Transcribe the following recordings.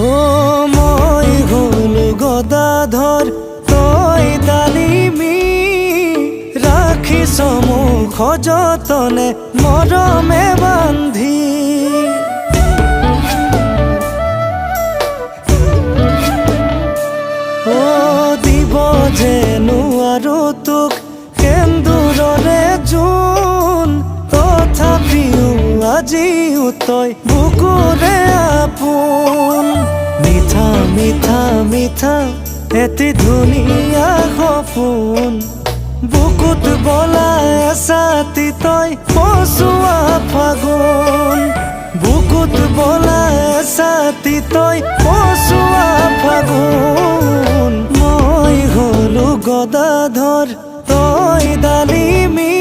ও মই হলো গদাধৰ তই ডালিমী ৰাখিছ মুখ যতনে মৰমে বান্ধি ও দিব যে নোৱাৰো তোক কেন্দুৰৰে জোন তথাপিও আজিও তই বুকুৰে আপোন মিঠা মিঠা মিঠা এটি ধুনীয়া সপোন বুকুত বলাই এছাতি তই পচুৱা ফাগুন বুকুত বলাই এছাতি তই পচুৱা ফাগুন মই হলো গদাধৰ তই ডালিমী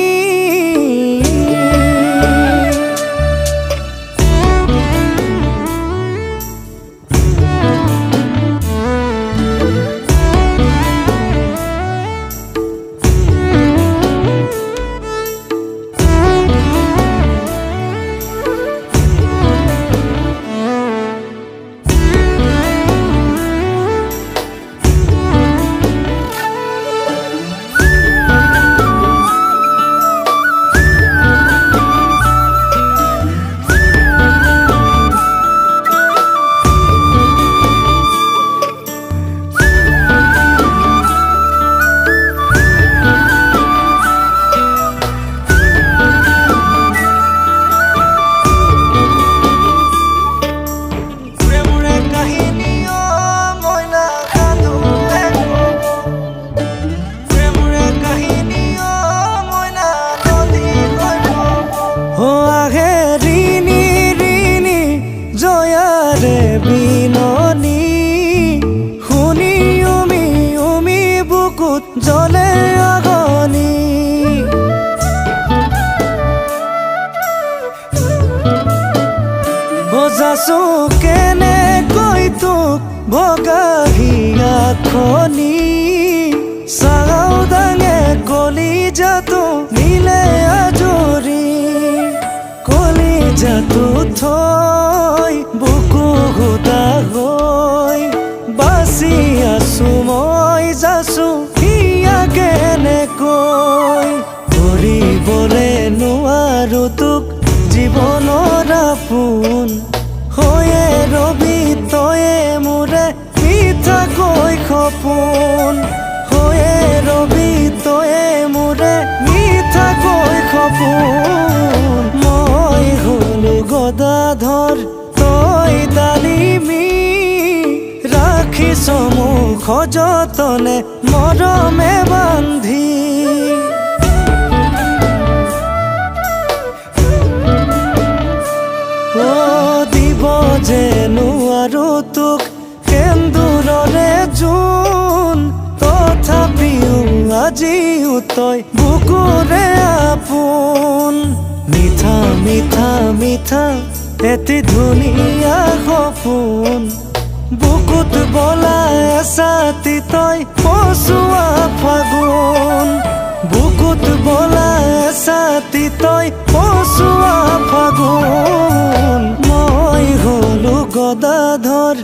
বিননি শুনি উমি উমি বুকুত জ্বলে আগনি বজাছো কেনেকৈ তোক ভগাহিয়া খনি চাও দাঙে কলিজাটো নিলে আজৰি কলিজাটো থৈ বুকু গোটা হৈ বাচি আছো মই যাছো হিয়া কেনেকৈ কৰিবলৈ নোৱাৰো তোক জীৱনৰ আপোন হৈয়ে ৰবি তয়ে মোৰে মিঠাকৈ সপোন হৈয়ে ৰবি তয়ে মোৰে মিঠাকৈ সপোন মই হলো গদাধৰ তই ডালিমী ৰাখিছ মুখ যতনে মৰমে বান্ধি ও দিব যে নোৱাৰো তোক কেন্দুৰৰে জোন তথাপিও আজিও তই বুকুৰে আপোন মিঠা মিঠা মিঠা এটি ধুনীয়া সপোন বুকুত বলাই এছাতি তই পচুৱা ফাগুন বুকুত বলাই এছাতি তই পচুৱা ফাগুন মই হলো গদাধৰ